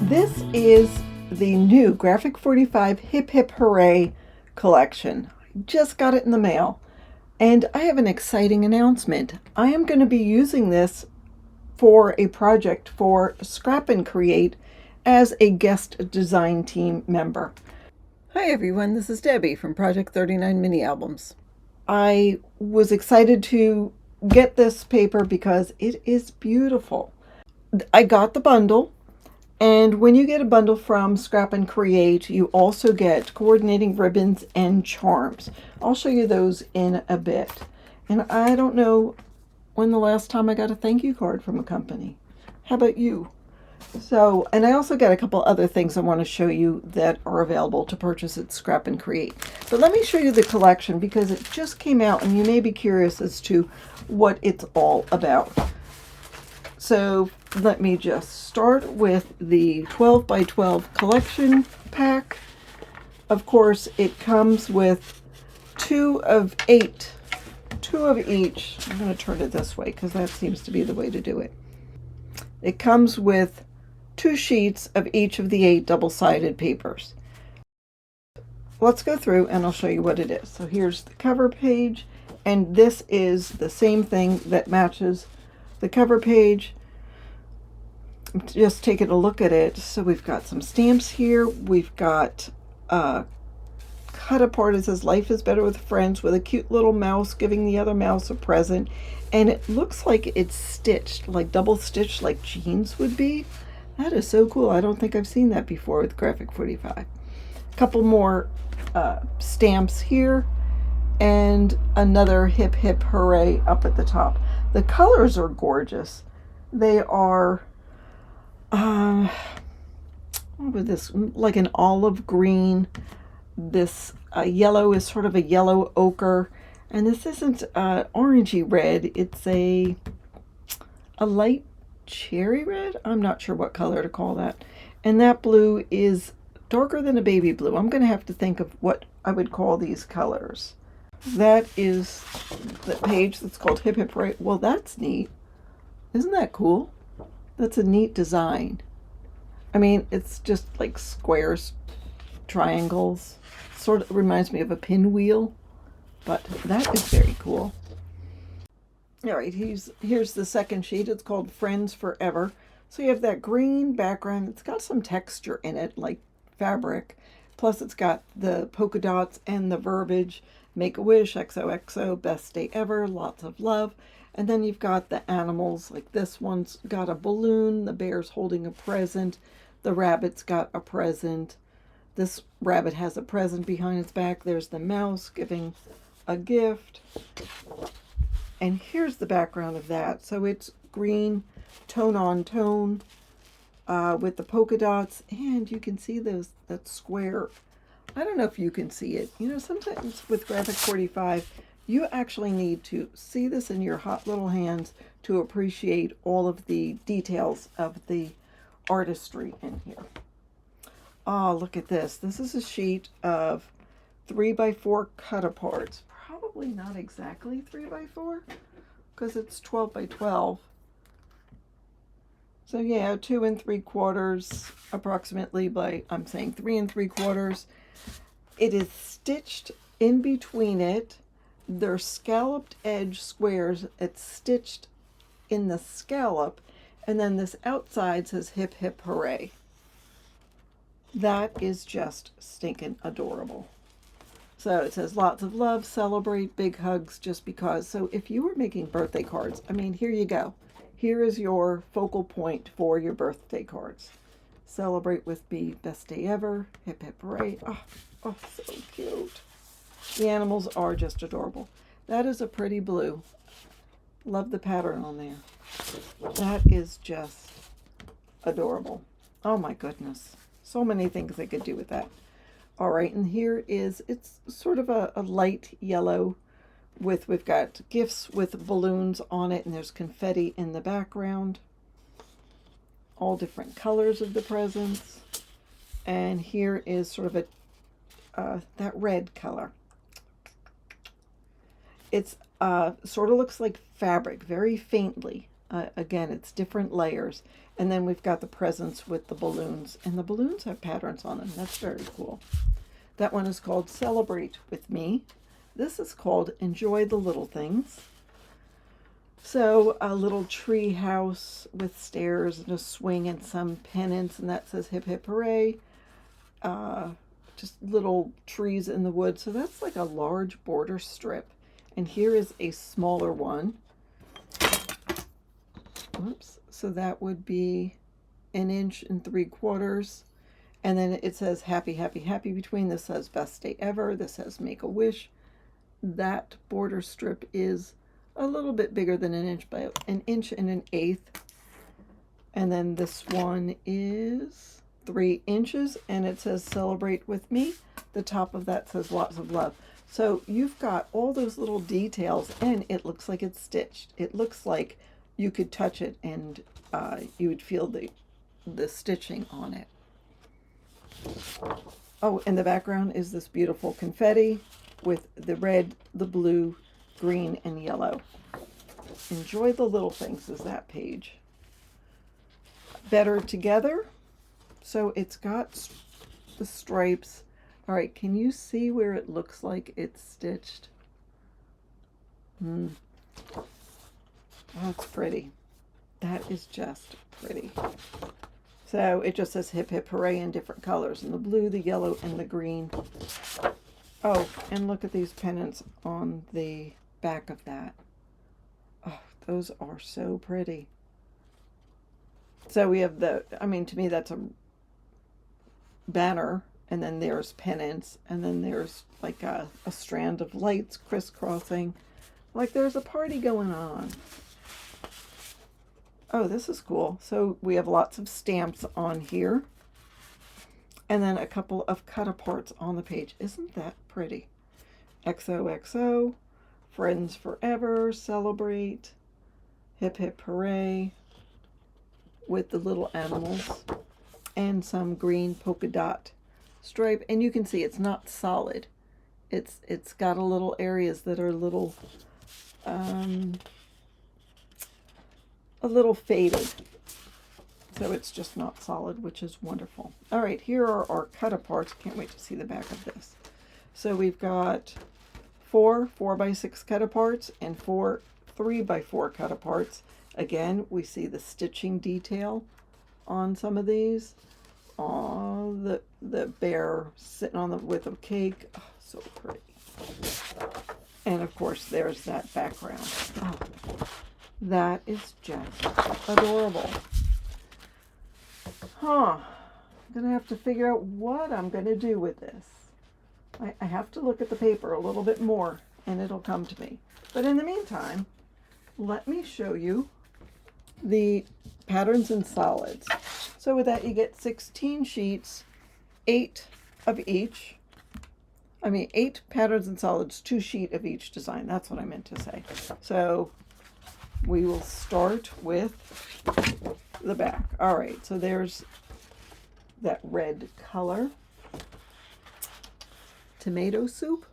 This is the new Graphic 45 Hip Hip Hooray collection. I just got it in the mail, and I have an exciting announcement. I am going to be using this for a project for ScrapNCreate as a guest design team member. Hi everyone, this is Debbie from Project 39 Mini Albums. I was excited to get this paper because it is beautiful. I got the bundle. And when you get a bundle from ScrapNCreate, you also get coordinating ribbons and charms. I'll show you those in a bit. And I don't know when the last time I got a thank you card from a company. How about you? So, and I also got a couple other things I want to show you that are available to purchase at ScrapNCreate. But let me show you the collection because it just came out and you may be curious as to what it's all about. So let me just start with the 12 by 12 collection pack. Of course, it comes with two of each. I'm going to turn it this way because that seems to be the way to do it. It comes with 2 sheets of each of the 8 double-sided papers. Let's go through and I'll show you what it is. So here's the cover page, and this is the same thing that matches the cover page. Just taking a look at it. So we've got some stamps here. We've got cut apart. It says life is better with friends, with a cute little mouse giving the other mouse a present. And it looks like it's stitched, like double stitched like jeans would be. That is so cool. I don't think I've seen that before with Graphic 45. A couple more stamps here, and another hip hip hooray up at the top. The colors are gorgeous. They are what was this, like an olive green. This yellow is sort of a yellow ochre, and this isn't orangey red. It's a light cherry red. I'm not sure what color to call that. And that blue is darker than a baby blue. I'm going to have to think of what I would call these colors. That is the page that's called Hip Hip Hooray. Well, that's neat. Isn't that cool? That's a neat design. I mean, it's just like squares, triangles. Sort of reminds me of a pinwheel, but that is very cool. All right, here's the second sheet. It's called Friends Forever. So you have that green background. It's got some texture in it, like fabric. Plus it's got the polka dots and the verbiage. Make a wish, XOXO, best day ever, lots of love. And then you've got the animals, like this one's got a balloon, the bear's holding a present, the rabbit's got a present. This rabbit has a present behind its back. There's the mouse giving a gift. And here's the background of that. So it's green, tone on tone, with the polka dots, and you can see that square. I don't know if you can see it. You know, sometimes with Graphic 45, you actually need to see this in your hot little hands to appreciate all of the details of the artistry in here. Oh, look at this. This is a sheet of 3x4 cut aparts. Probably not exactly 3x4 because it's 12 by 12. So yeah, 2 3/4 approximately by, I'm saying 3 3/4. It is stitched in between it. They're scalloped edge squares. It's stitched in the scallop, and then this outside says hip hip hooray. That is just stinking adorable. So it says lots of love, celebrate, big hugs, just because. So if you were making birthday cards, I mean, here you go. Here is your focal point for your birthday cards. Celebrate with me, best day ever, hip hip hooray. Oh, so cute. The animals are just adorable. That is a pretty blue. Love the pattern on there. That is just adorable. Oh my goodness. So many things they could do with that. All right, and here is, it's sort of a light yellow we've got gifts with balloons on it, and there's confetti in the background. All different colors of the presents. And here is sort of that red color. It's sort of looks like fabric, very faintly. Again, it's different layers. And then we've got the presents with the balloons. And the balloons have patterns on them. That's very cool. That one is called Celebrate With Me. This is called Enjoy the Little Things. So a little tree house with stairs and a swing and some pennants, and that says hip hip hooray. Just little trees in the woods. So that's like a large border strip. And here is a smaller one. Oops. So that would be 1 3/4 inches. And then it says happy, happy, happy between. This says best day ever. This says make a wish. That border strip is a little bit bigger than 1 inch by 1 1/8 inches. And then this one is 3 inches and it says celebrate with me. The top of that says lots of love. So you've got all those little details and it looks like it's stitched. It looks like you could touch it and you would feel the stitching on it. Oh, in the background is this beautiful confetti with the red, the blue, green, and yellow. Enjoy the Little Things is that page. Better Together. So it's got the stripes. All right, can you see where it looks like it's stitched? That's pretty. That is just pretty. So it just says hip hip hooray in different colors, in the blue, the yellow, and the green. Oh, and look at these pennants on the back of that. Oh, those are so pretty. So we have to me that's a banner, and then there's pennants, and then there's like a strand of lights crisscrossing. Like there's a party going on. Oh, this is cool. So we have lots of stamps on here. And then a couple of cut aparts on the page. Isn't that pretty? XOXO, Friends Forever, Celebrate, Hip Hip Hooray, with the little animals, and some green polka dot stripe. And you can see it's not solid. It's got a little areas that are a little faded, so it's just not solid, which is wonderful. All right, here are our cut aparts. Can't wait to see the back of this. So we've got 4 4x6 cut aparts and 4 3x4 cut aparts. Again, we see the stitching detail on some of these. Oh, the bear sitting on the with a cake. Oh, so pretty. And of course, there's that background. Oh, that is just adorable. I'm gonna have to figure out what I'm gonna do with this. I have to look at the paper a little bit more and it'll come to me. But in the meantime, let me show you the patterns and solids. So with that, you get 16 sheets, 8 of each. 8 patterns and solids, 2 sheets of each design. That's what I meant to say. So we will start with the back. All right, so there's that red color. Tomato soup?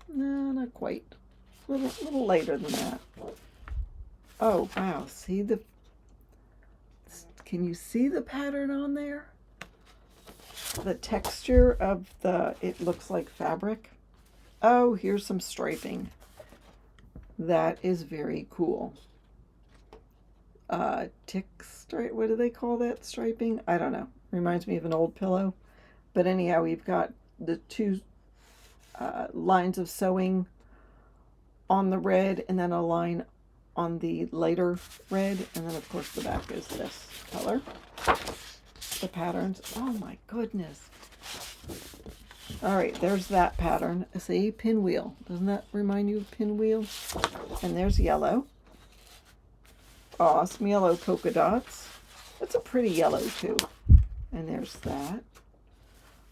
No, not quite. A little lighter than that. Oh, wow. Can you see the pattern on there? The texture of it looks like fabric. Oh, here's some striping. That is very cool. Tick stripe, what do they call that striping? I don't know. Reminds me of an old pillow. But anyhow, we've got the 2 lines of sewing on the red and then a line on the lighter red. And then, of course, the back is this color. The patterns. Oh, my goodness. All right, there's that pattern. See, pinwheel. Doesn't that remind you of pinwheel? And there's yellow. Awesome yellow polka dots. That's a pretty yellow, too. And there's that.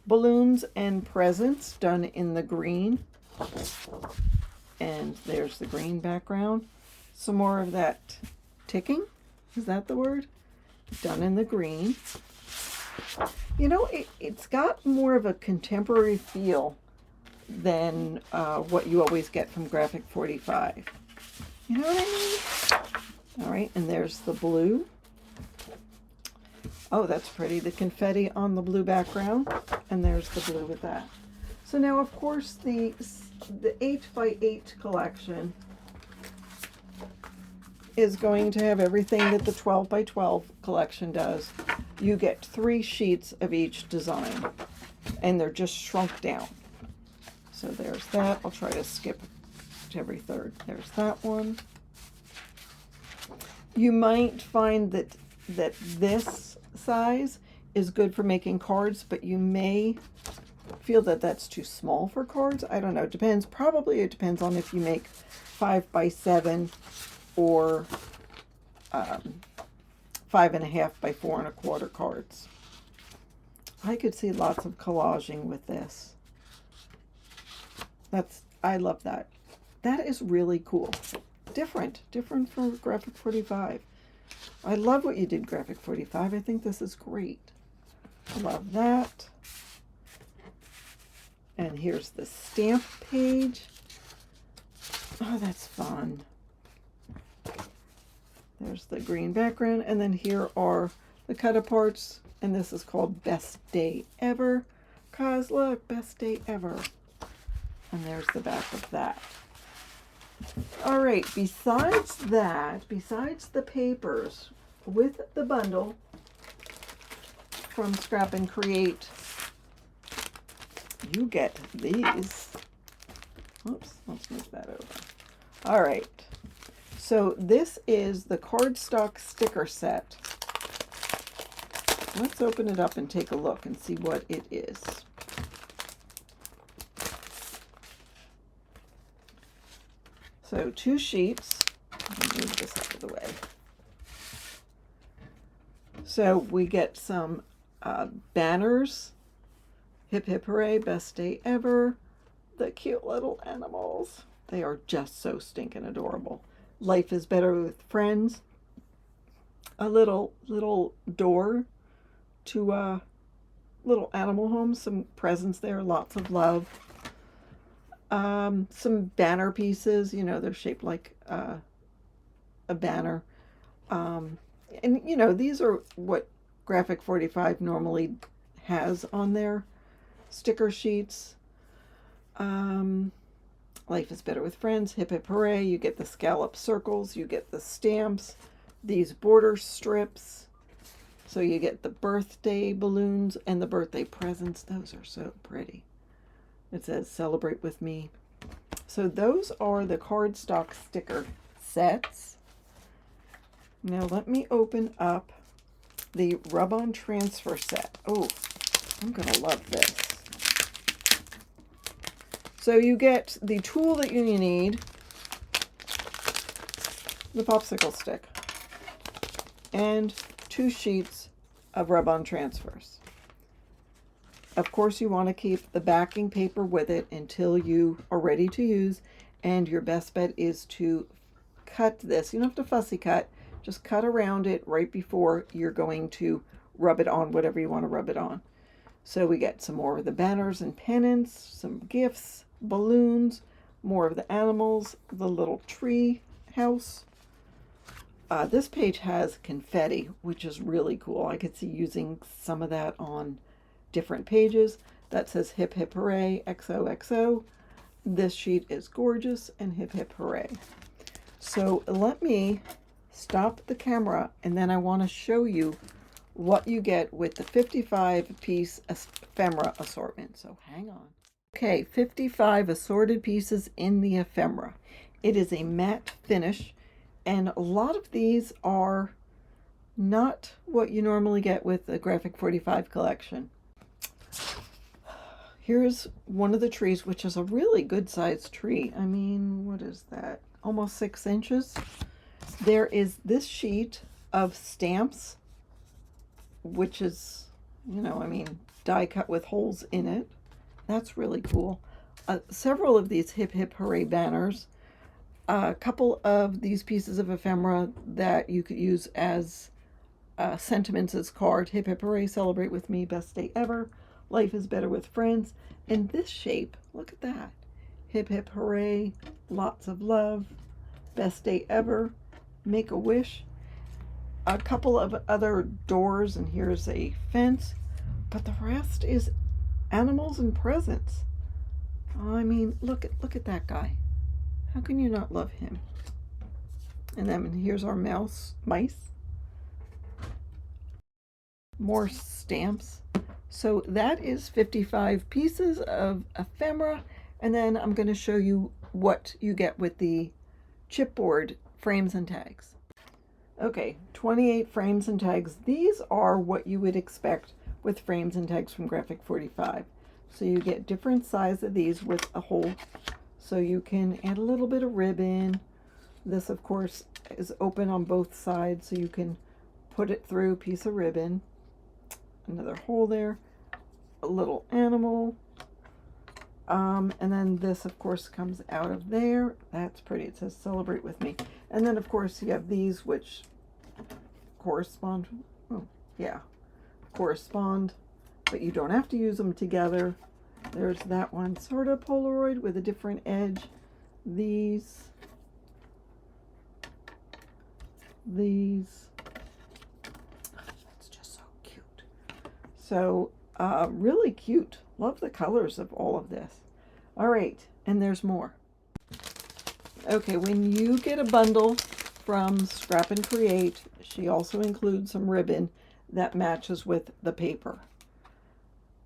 Balloons and presents done in the green. And there's the green background. Some more of that ticking. Is that the word? Done in the green. You know, it's got more of a contemporary feel than what you always get from Graphic 45. You know what I mean? All right, and there's the blue. Oh, that's pretty. The confetti on the blue background, and there's the blue with that. So now, of course, the 8x8 collection is going to have everything that the 12x12 collection does. You get 3 sheets of each design, and they're just shrunk down. So there's that. I'll try to skip to every third. There's that one. You might find that this size is good for making cards, but you may feel that that's too small for cards. I don't know. It depends. Probably it depends on if you make 5x7 or 5.5 by 4 1/4 cards. I could see lots of collaging with this. I love that. That is really cool. Different for Graphic 45. I love what you did, Graphic 45. I think this is great. I love that. And here's the stamp page. Oh, that's fun. There's the green background, and then here are the cut-aparts, and this is called Best Day Ever. 'Cause look, best day ever. And there's the back of that. All right, besides that, besides the papers with the bundle from ScrapNCreate, you get these. Oops, let's move that over. All right, so this is the cardstock sticker set. Let's open it up and take a look and see what it is. So 2 sheets. Let me move this out of the way. So we get some banners. Hip hip hooray, best day ever. The cute little animals. They are just so stinking adorable. Life is better with friends. A little door to a little animal home. Some presents there, lots of love. Some banner pieces, you know, they're shaped like a banner. And, you know, these are what Graphic 45 normally has on their sticker sheets. Life is better with friends, hip hip hooray. You get the scallop circles, you get the stamps, these border strips. So you get the birthday balloons and the birthday presents. Those are so pretty. It says celebrate with me. So those are the cardstock sticker sets. Now let me open up the rub-on transfer set. Oh, I'm gonna love this. So you get the tool that you need, the popsicle stick, and 2 sheets of rub-on transfers. Of course, you want to keep the backing paper with it until you are ready to use, and your best bet is to cut this. You don't have to fussy cut, just cut around it right before you're going to rub it on whatever you want to rub it on. So we get some more of the banners and pennants, some gifts, balloons, more of the animals, the little tree house. This page has confetti, which is really cool. I could see using some of that on different pages. That says hip hip hooray, XOXO. This sheet is gorgeous, and hip hip hooray. So let me stop the camera, and then I want to show you what you get with the 55-piece ephemera assortment. So hang on. Okay, 55 assorted pieces in the ephemera. It is a matte finish, and a lot of these are not what you normally get with the Graphic 45 collection. Here's one of the trees, which is a really good sized tree. I mean, what is that? Almost 6 inches. There is this sheet of stamps, which is, you know, I mean, die cut with holes in it. That's really cool. Several of these hip hip hooray banners. A couple of these pieces of ephemera that you could use as sentiments as card. Hip hip hooray, celebrate with me, best day ever. Life is better with friends. And this shape, look at that. Hip hip hooray, lots of love, best day ever. Make-A-Wish, a couple of other doors, and here's a fence, but the rest is animals and presents. I mean, look at that guy. How can you not love him? And then here's our mice. More stamps. So that is 55 pieces of ephemera, and then I'm going to show you what you get with the chipboard frames and tags. Okay, 28 frames and tags. These are what you would expect with frames and tags from Graphic 45. So you get different size of these with a hole, so you can add a little bit of ribbon. This, of course, is open on both sides, so you can put it through a piece of ribbon. Another hole there, a little animal, and then this, of course, comes out of there. That's pretty. It says "Celebrate with me," and then, of course, you have these which correspond. Oh, yeah, correspond, but you don't have to use them together. There's that one, sort of Polaroid with a different edge. These. That's just so cute. So really cute. Love the colors of all of this. All right, and there's more. Okay, when you get a bundle from ScrapNCreate, she also includes some ribbon that matches with the paper.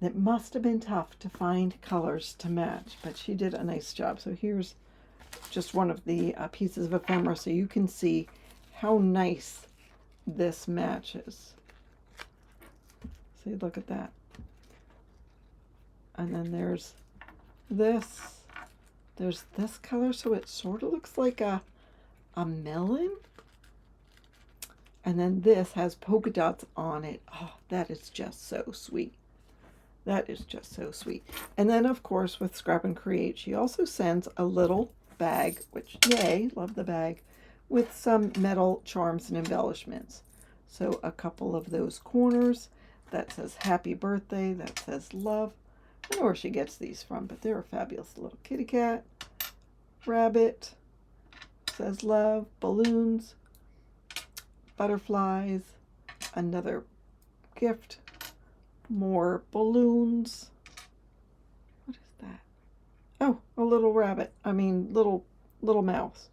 It must have been tough to find colors to match, but she did a nice job. So here's just one of the pieces of ephemera so you can see how nice this matches. See, look at that. And then there's this. There's this color, so it sort of looks like a melon. And then this has polka dots on it. Oh, that is just so sweet. That is just so sweet. And then, of course, with ScrapNCreate, she also sends a little bag, which, yay, love the bag, with some metal charms and embellishments. So a couple of those corners that says happy birthday, that says love. I don't know where she gets these from, but they're a fabulous. Little kitty cat, rabbit, says love, balloons, butterflies, another gift, more balloons. What is that? Oh, a little rabbit. I mean, little mouse.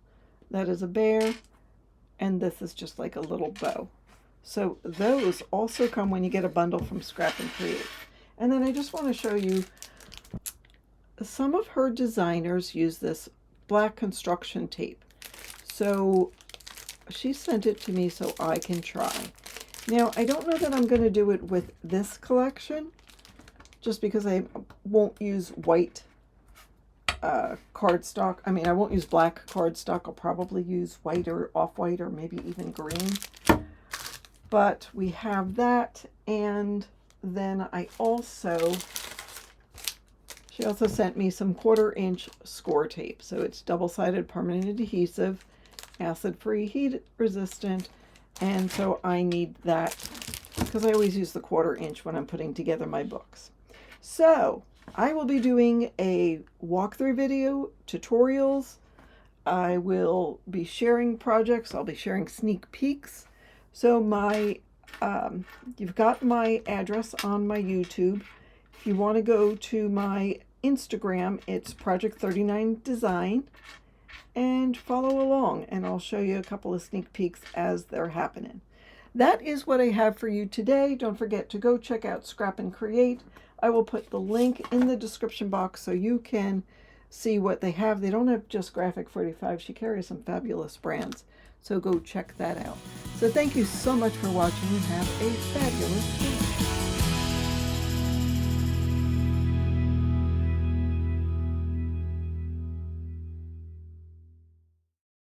That is a bear, and this is just like a little bow. So those also come when you get a bundle from ScrapNCreate. And then I just want to show you, some of her designers use this black construction tape. So she sent it to me so I can try. Now, I don't know that I'm going to do it with this collection, just because I won't use white cardstock. I mean, I won't use black cardstock. I'll probably use white or off-white or maybe even green. But we have that, and then she also sent me some 1/4-inch score tape. So it's double-sided permanent adhesive, acid-free, heat-resistant, and so I need that because I always use the 1/4-inch when I'm putting together my books. So I will be doing a walkthrough video, tutorials. I will be sharing projects. I'll be sharing sneak peeks. So you've got my address on my YouTube. If you want to go to my Instagram, it's Project 39 Design, and follow along, and I'll show you a couple of sneak peeks as they're happening. That is what I have for you today. Don't forget to go check out ScrapNCreate. I will put the link in the description box so you can see what they have. They don't have just Graphic 45. She carries some fabulous brands. So go check that out. So thank you so much for watching, and have a fabulous day.